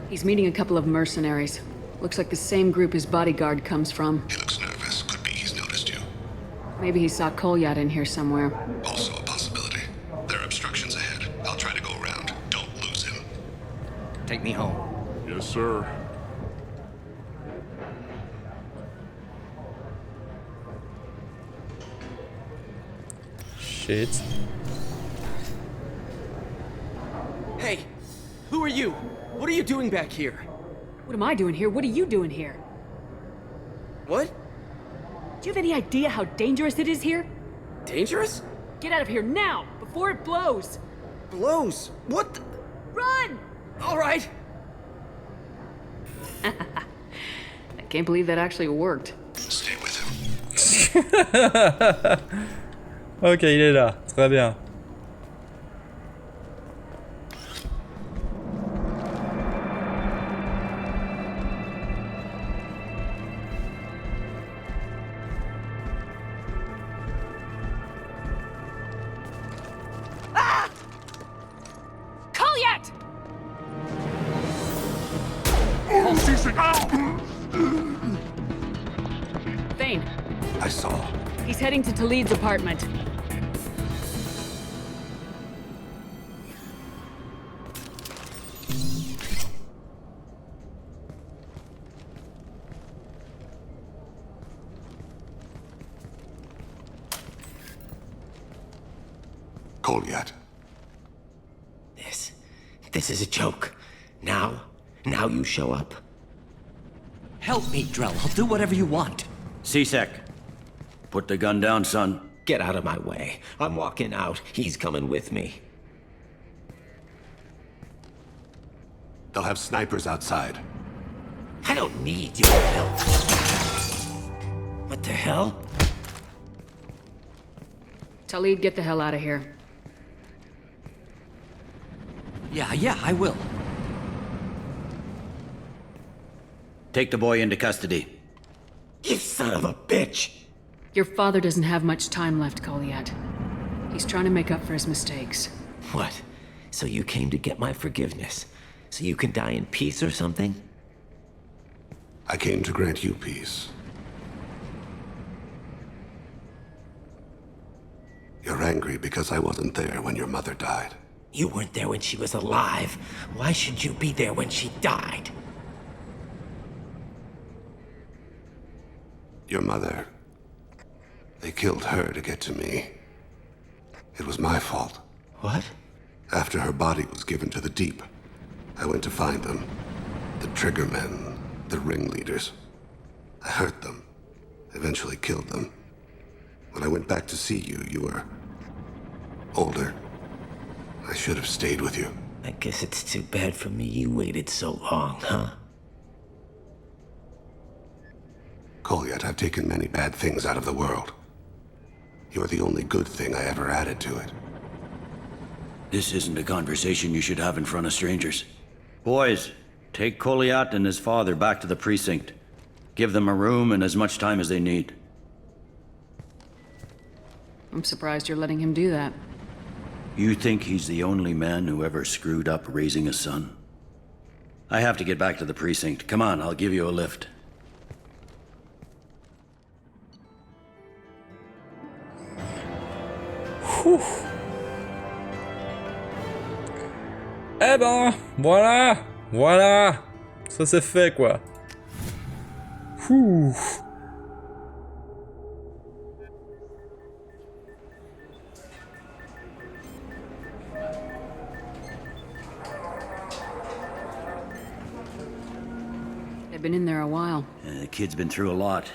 He's meeting a couple of mercenaries. Looks like the same group his bodyguard comes from. He looks nervous. Could be he's noticed you. Maybe he saw Kolyat in here somewhere. Also a possibility. There are obstructions ahead. I'll try to go around. Don't lose him. Take me home. Yes, sir. Shit. Hey, who are you? What are you doing back here? What am I doing here? What are you doing here? What? Do you have any idea how dangerous it is here? Dangerous? Get out of here now, before it blows! Blows? What the? Run! All right. I can't believe that actually worked. Stay with him. Ok, il est là. Très bien. Kolyat! Thane, I saw. he's heading to Talid's apartment. Kolyat. This is a joke. Now you show up. Help me, Drell. I'll do whatever you want. C-Sec. Put the gun down, son. Get out of my way. I'm walking out. He's coming with me. They'll have snipers outside. I don't need your help. What the hell? Talid, get the hell out of here. Yeah, I will. Take the boy into custody. You son of a bitch! Your father doesn't have much time left, Kolyat. He's trying to make up for his mistakes. What? So you came to get my forgiveness? So you can die in peace or something? I came to grant you peace. You're angry because I wasn't there when your mother died. You weren't there when she was alive. Why should you be there when she died? Your mother... They killed her to get to me. It was my fault. What? After her body was given to the deep, I went to find them. The triggermen, the ringleaders. I hurt them. Eventually killed them. When I went back to see you, you were... older. I should have stayed with you. I guess it's too bad for me you waited so long, huh? Kolyat, I've taken many bad things out of the world. You're the only good thing I ever added to it. This isn't a conversation you should have in front of strangers. Boys, take Kolyat and his father back to the precinct. Give them a room and as much time as they need. I'm surprised you're letting him do that. You think he's the only man who ever screwed up raising a son? I have to get back to the precinct. Come on, I'll give you a lift. Ouf. Eh ben, voilà. Voilà. Ça c'est fait quoi. Ouh. They've been in there a while. The kid's been through a lot.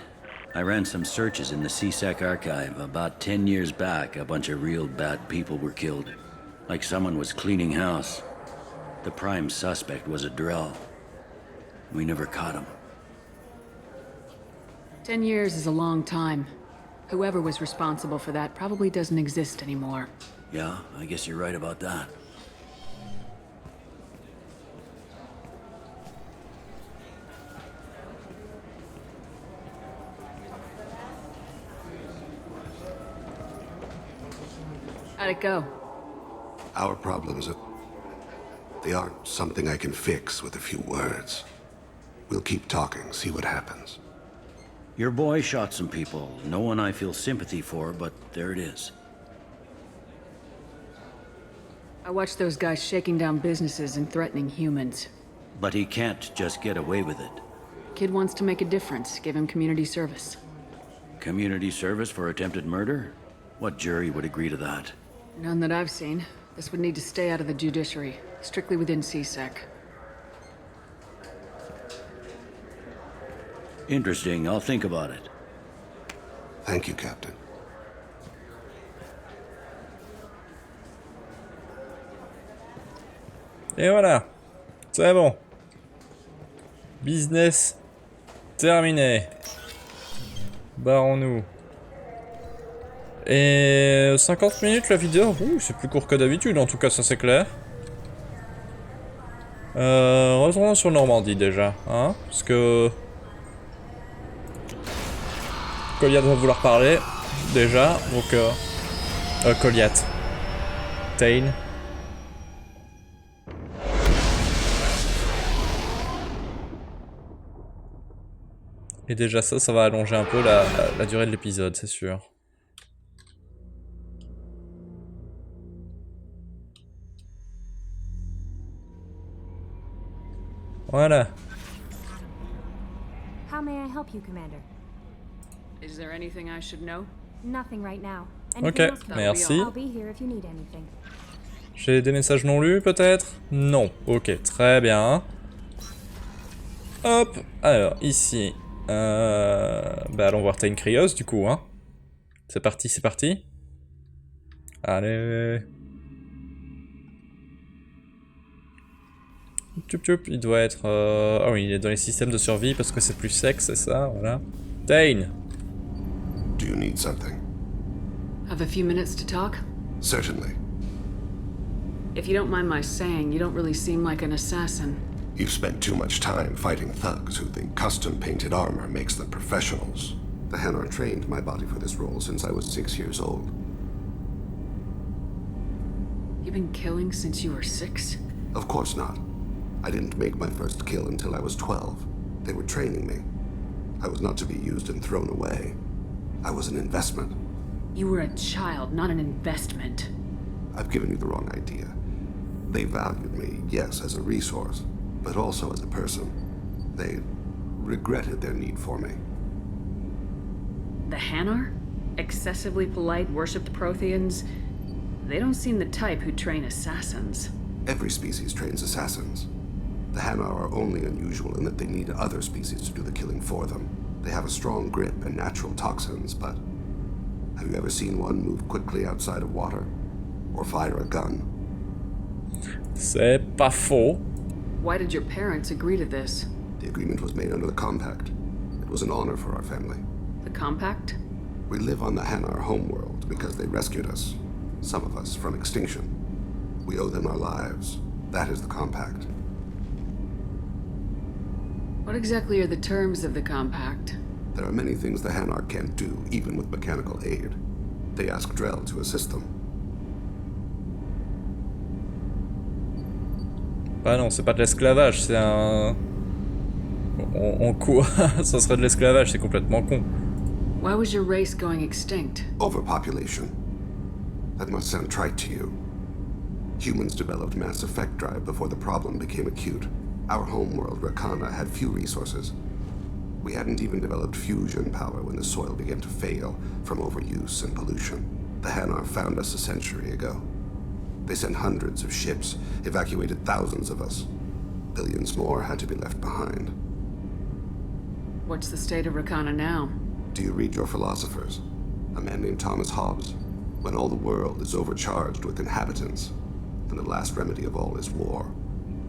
I ran some searches in the CSEC archive. About 10 years back, a bunch of real bad people were killed. Like someone was cleaning house. The prime suspect was a Drell. We never caught him. 10 years is a long time. Whoever was responsible for that probably doesn't exist anymore. Yeah, I guess you're right about that. How'd it go? Our problems are... they aren't something I can fix with a few words. We'll keep talking, see what happens. Your boy shot some people. No one I feel sympathy for, but there it is. I watched those guys shaking down businesses and threatening humans. But he can't just get away with it. Kid wants to make a difference. Give him community service. Community service for attempted murder? What jury would agree to that? None that I've seen. This would need to stay out of the judiciary. Strictly within CSEC. Interesting. I'll think about it. Thank you, Captain. Et voilà. C'est bon. Business terminé. Barrons-nous. Et 50 minutes la vidéo, c'est plus court que d'habitude, en tout cas ça c'est clair. Retournons sur Normandie déjà, hein, parce que... Goliath va vouloir parler, déjà, donc... Goliath. Thane. Et déjà ça va allonger un peu la durée de l'épisode, c'est sûr. Voilà. How may I help you, Commander? Is there anything I should know? Nothing right now. Ok, merci. I'll be here if you need anything. J'ai des messages non lus peut-être? Non. Ok, très bien. Hop. Alors, ici. Bah allons voir Thane Krios du coup, hein. C'est parti, c'est parti. Allez. Tchup tchup, il doit être... Ah oui, il est dans les systèmes de survie parce que c'est plus sec, c'est ça, voilà. Thane! Do you need something? Have a few minutes to talk? Certainly. If you don't mind my saying, you don't really seem like an assassin. You've spent too much time fighting thugs who think custom-painted armor makes them professionals. The Hanar trained my body for this role since I was 6 years old. You've been killing since you were 6? Of course not. I didn't make my first kill until I was 12. They were training me. I was not to be used and thrown away. I was an investment. You were a child, not an investment. I've given you the wrong idea. They valued me, yes, as a resource, but also as a person. They regretted their need for me. The Hanar? Excessively polite, worshipped Protheans? They don't seem the type who train assassins. Every species trains assassins. The Hanar are only unusual in that they need other species to do the killing for them. They have a strong grip and natural toxins, but... have you ever seen one move quickly outside of water? Or fire a gun? C'est pas faux. Why did your parents agree to this? The agreement was made under the Compact. It was an honor for our family. The Compact? We live on the Hanar homeworld because they rescued us. Some of us from extinction. We owe them our lives. That is the Compact. What exactly are the terms of the Compact? There are many things the Hanar can't do, even with mechanical aid. They ask Drell to assist them. Bah non, c'est pas de l'esclavage, c'est un... On court, ça serait de l'esclavage, c'est complètement con. Why was your race going extinct? Overpopulation. That must sound trite to you. Humans developed mass effect drive before the problem became acute. Our homeworld, Rakana, had few resources. We hadn't even developed fusion power when the soil began to fail from overuse and pollution. The Hanar found us a century ago. They sent hundreds of ships, evacuated thousands of us. Billions more had to be left behind. What's the state of Rakana now? Do you read your philosophers? A man named Thomas Hobbes? When all the world is overcharged with inhabitants, then the last remedy of all is war,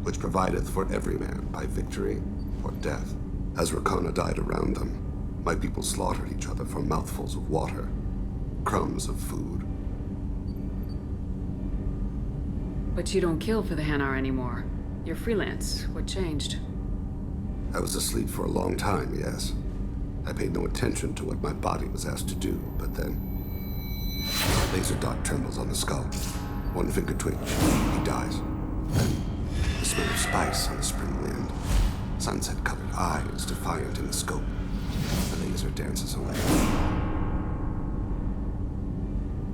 which provideth for every man by victory or death. As Rakana died around them, my people slaughtered each other for mouthfuls of water, crumbs of food. But you don't kill for the Hanar anymore. You're freelance. What changed? I was asleep for a long time, yes. I paid no attention to what my body was asked to do, but then... a laser dot trembles on the skull. One finger twitch, he dies. Then, the smell of spice on the spring wind. Sunset-colored eyes defiant in the scope. The laser dances away.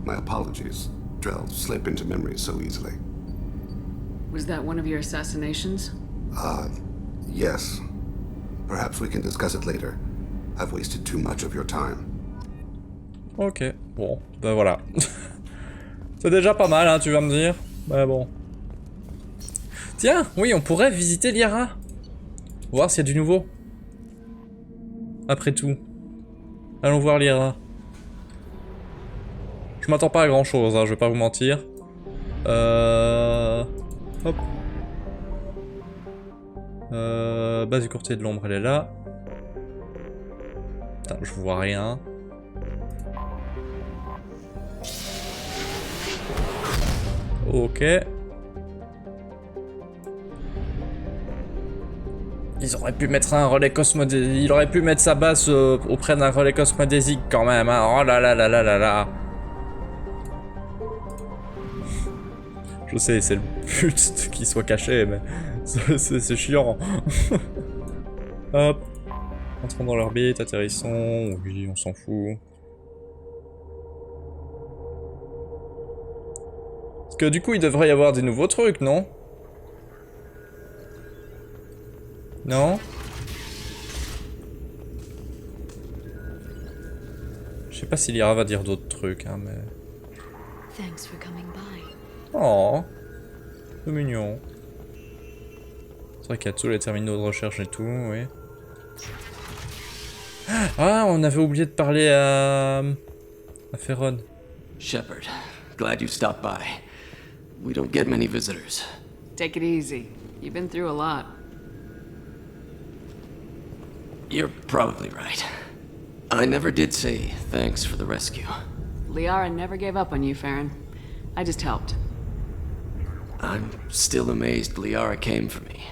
My apologies. Drell slip into memory so easily. Was that one of your assassinations? Yes. Perhaps we can discuss it later. I've wasted too much of your time. Ok, bon, ben voilà. C'est déjà pas mal, hein, tu vas me dire. Mais bon. Tiens, oui, on pourrait visiter Liara. Voir s'il y a du nouveau. Après tout. Allons voir Liara. Je m'attends pas à grand chose, hein, je vais pas vous mentir. Hop. Base du courtier de l'ombre, elle est là. Putain, je vois rien. Ok. Ils auraient pu mettre un relais cosmodésique. Il aurait pu mettre sa base auprès d'un relais cosmodésique quand même. Hein. Oh là là là là là là. Je sais, c'est le but qu'il soit caché, mais c'est chiant. Hop. Entrons dans l'orbite, atterrissons. Oui, on s'en fout. Parce que du coup, il devrait y avoir des nouveaux trucs, non? Non? Je sais pas si Lyra va dire d'autres trucs, hein, mais... Thanks for coming by. Oh, c'est mignon. C'est vrai qu'il y a tous les terminaux de recherche et tout, oui. Ah, on avait oublié de parler à Ferron. Shepard, glad you stopped by. We don't get many visitors. Take it easy. You've been through a lot. You're probably right. I never did say thanks for the rescue. Liara never gave up on you, Farron. I just helped. I'm still amazed Liara came for me.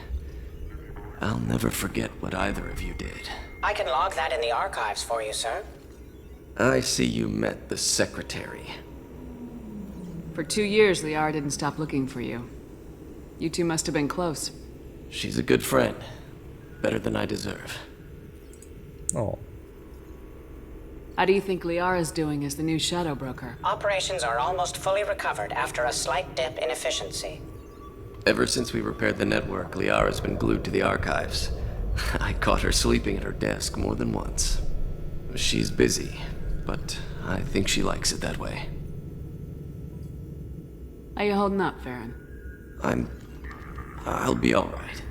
I'll never forget what either of you did. I can log that in the archives for you, sir. I see you met the secretary. For 2 years, Liara didn't stop looking for you. You two must have been close. She's a good friend. Better than I deserve. Oh. How do you think Liara's doing as the new shadow broker? Operations are almost fully recovered after a slight dip in efficiency. Ever since we repaired the network, Liara's been glued to the archives. I caught her sleeping at her desk more than once. She's busy, but I think she likes it that way. How you holding up, Farron? I'll be alright.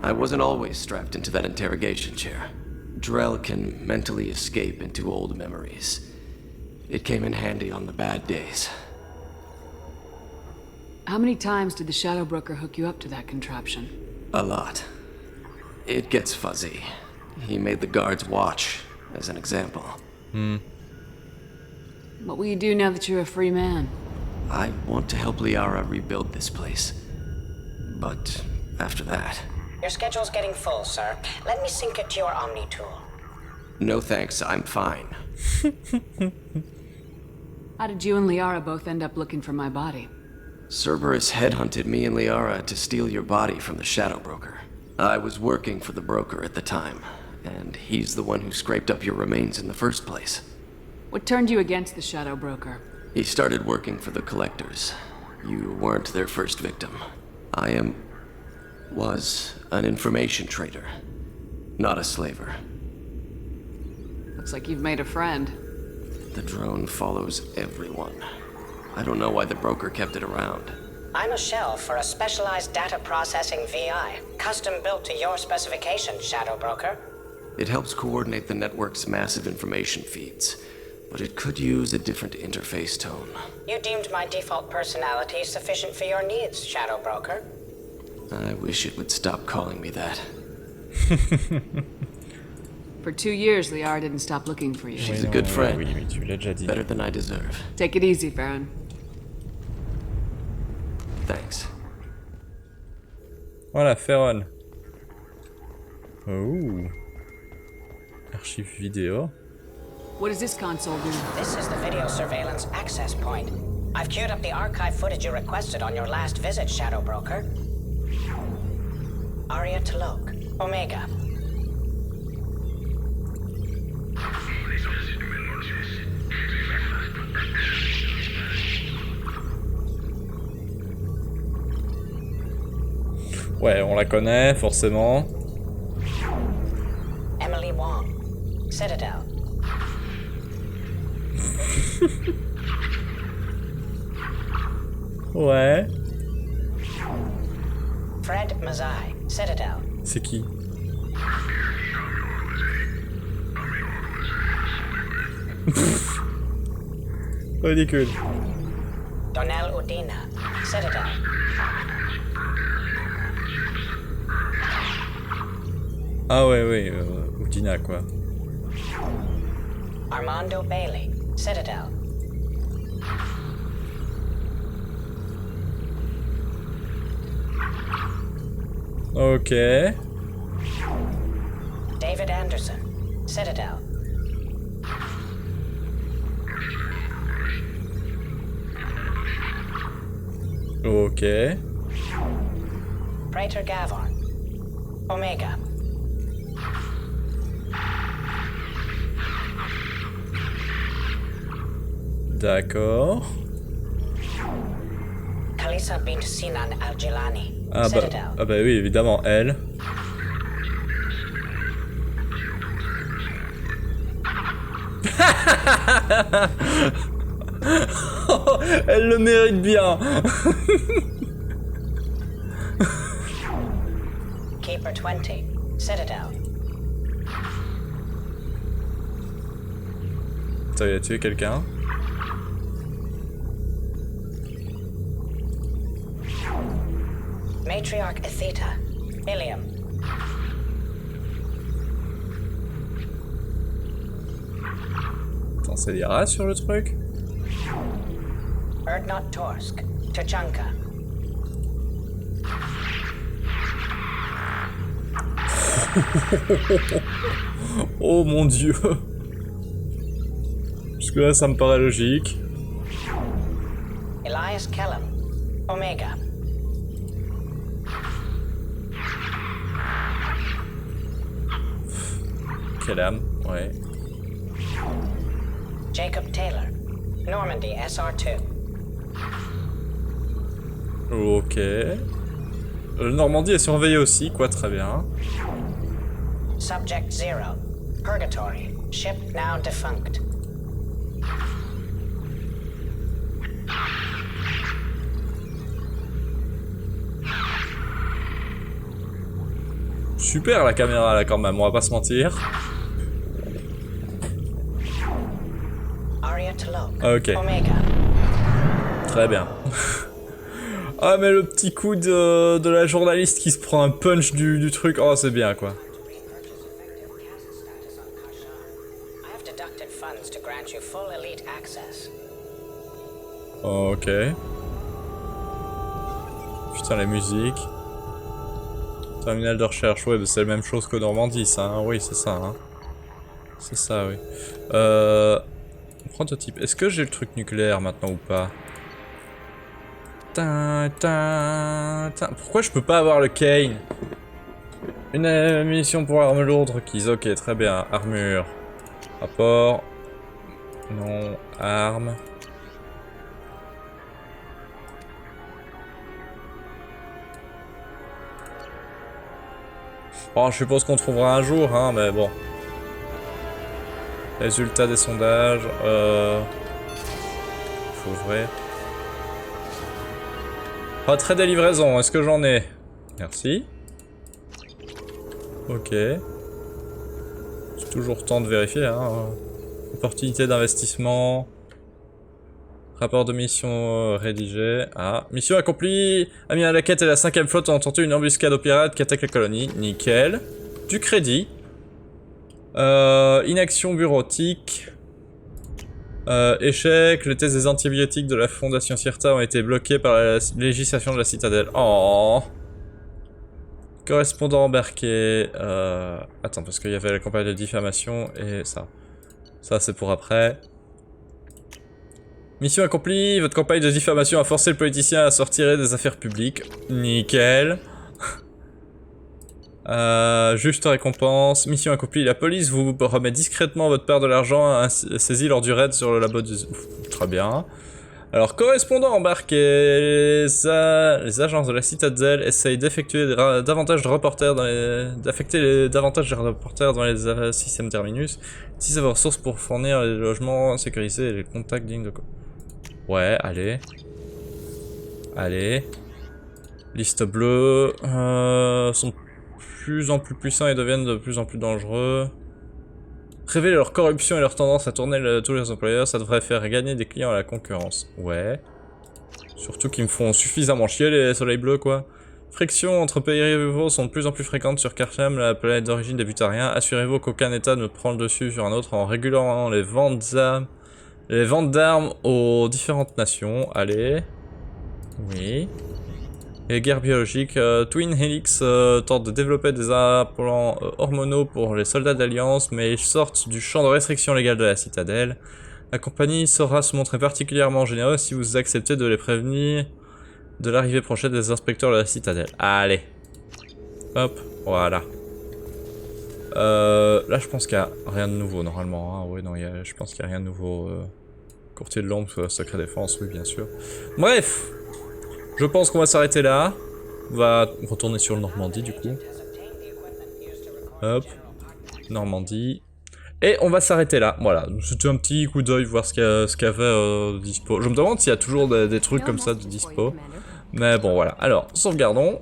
I wasn't always strapped into that interrogation chair. Drell can mentally escape into old memories. It came in handy on the bad days. How many times did the shadow broker hook you up to that contraption? A lot. It gets fuzzy. He made the guards watch, as an example. What will you do now that you're a free man? I want to help Liara rebuild this place. But after that... Your schedule's getting full, sir. Let me sync it to your Omni tool. No thanks, I'm fine. How did you and Liara both end up looking for my body? Cerberus headhunted me and Liara to steal your body from the Shadow Broker. I was working for the broker at the time, and he's the one who scraped up your remains in the first place. What turned you against the shadow broker? He started working for the collectors. You weren't their first victim. Was an information trader, not a slaver. Looks like you've made a friend. The drone follows everyone. I don't know why the broker kept it around. I'm a shell for a specialized data processing VI, custom built to your specifications, Shadow Broker. It helps coordinate the network's massive information feeds, but it could use a different interface tone. You deemed my default personality sufficient for your needs, Shadow Broker. I wish it would stop calling me that. For 2 years, Liara didn't stop looking for you. She's a good friend. Oui, oui, tu l'as déjà dit. Better than I deserve. Take it easy, Farron. Thanks. Voilà, Farron. Oh. Archive vidéo. What does this console do? This is the video surveillance access point. I've queued up the archive footage you requested on your last visit, Shadow Broker. Aaaah T'Loak, Omega. Ouais, on la connaît, forcément. Emily Wong, Citadel. Ouais. Fred Mazai, Citadel. C'est qui? Ridicule. Donnell Udina, Citadel. Ah ouais, ouais, Udina quoi. Armando Bailey, Citadel. Ok. David Anderson, Citadel. Ok. Praetor Gavon, Omega. D'accord. Kalisa bint Sinan Al-Jilani, Ah bah, Citadel. ah bah oui, évidemment, elle. Elle le mérite bien. Keeper 20, Citadel. Ça, il a tué quelqu'un. Matriarch Etheta, Ilium. Attends, c'est des rats sur le truc? Erdnot Torsk, Tachanka. Oh mon dieu. Jusque là, ça me paraît logique. Elias Kellum, Omega. Quelle âme, ouais. Jacob Taylor, Normandy SR2. Ok. Normandie est surveillée aussi, quoi, très bien. Subject 0, Purgatory, ship now defunct. Super la caméra là quand même, on va pas se mentir. Aaaah T'Loak, Ok. Omega. Très bien. Ah mais le petit coup de la journaliste qui se prend un punch du truc, oh c'est bien quoi. I have deducted funds to grant you full elite access. Ok. Putain la musique. Terminal de recherche, ouais, c'est la même chose que Normandie, ça, hein. Oui, c'est ça, hein. C'est ça, oui. Prototype. Est-ce que j'ai le truc nucléaire maintenant ou pas? Pourquoi je peux pas avoir le Kane? Une munition pour arme lourde requise. Ok, très bien. Armure. Rapport. Non. Arme. Oh, je suppose qu'on trouvera un jour, hein, mais bon. Résultat des sondages. Faut ouvrir. Retrait des livraisons, est-ce que j'en ai? Merci. Ok. C'est toujours temps de vérifier, hein. Opportunité d'investissement. Rapport de mission rédigé. Ah, mission accomplie. Ami à la quête et la 5e flotte ont tenté une embuscade aux pirates qui attaquent la colonie. Nickel. Du crédit. Inaction bureautique. Échec. Les tests des antibiotiques de la Fondation Cirta ont été bloqués par la législation de la citadelle. Oh. Correspondant embarqué. Attends, parce qu'il y avait la campagne de diffamation et ça. Ça, c'est pour après. Mission accomplie. Votre campagne de diffamation a forcé le politicien à sortir des affaires publiques. Nickel. Juste récompense. Mission accomplie. La police vous remet discrètement votre part de l'argent saisi lors du raid sur le labo du... Très bien. Alors, correspondant embarqué. Les agences de la citadelle essayent d'effectuer davantage de reporters dans les... d'affecter davantage de reporters dans les systèmes terminus. Utilisez vos ressources pour fournir les logements sécurisés et les contacts dignes de... Ouais, allez. Allez. Liste bleue. Sont de plus en plus puissants et deviennent de plus en plus dangereux. Révéler leur corruption et leur tendance à tourner tous les employeurs, ça devrait faire gagner des clients à la concurrence. Ouais. Surtout qu'ils me font suffisamment chier les soleils bleus, quoi. Frictions entre pays rivaux sont de plus en plus fréquentes sur Karcham, la planète d'origine des Butariens. Assurez-vous qu'aucun état ne prend le dessus sur un autre en régulant les ventes d'armes aux différentes nations. Allez. Oui. Et guerre biologique. Twin Helix tente de développer des implants hormonaux pour les soldats d'Alliance, mais ils sortent du champ de restriction légale de la citadelle. La compagnie saura se montrer particulièrement généreuse si vous acceptez de les prévenir de l'arrivée prochaine des inspecteurs de la citadelle. Allez. Hop, voilà. Là, je pense qu'il n'y a rien de nouveau, normalement. Hein. Ouais, non, je pense qu'il n'y a rien de nouveau. Courtier de l'ombre, secret défense, oui, bien sûr. Bref. Je pense qu'on va s'arrêter là. On va retourner sur le Normandie, du coup. Hop. Normandie. Et on va s'arrêter là. Voilà. C'était un petit coup d'œil, voir ce qu'il y avait dispo. Je me demande s'il y a toujours des trucs comme ça de dispo. Mais bon, voilà. Alors, sauvegardons.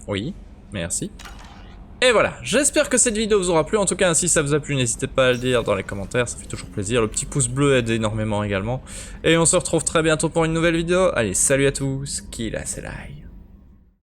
Oui. Merci. Et voilà, j'espère que cette vidéo vous aura plu. En tout cas, si ça vous a plu, n'hésitez pas à le dire dans les commentaires, ça fait toujours plaisir. Le petit pouce bleu aide énormément également. Et on se retrouve très bientôt pour une nouvelle vidéo. Allez, salut à tous, qui la c'est l'ail.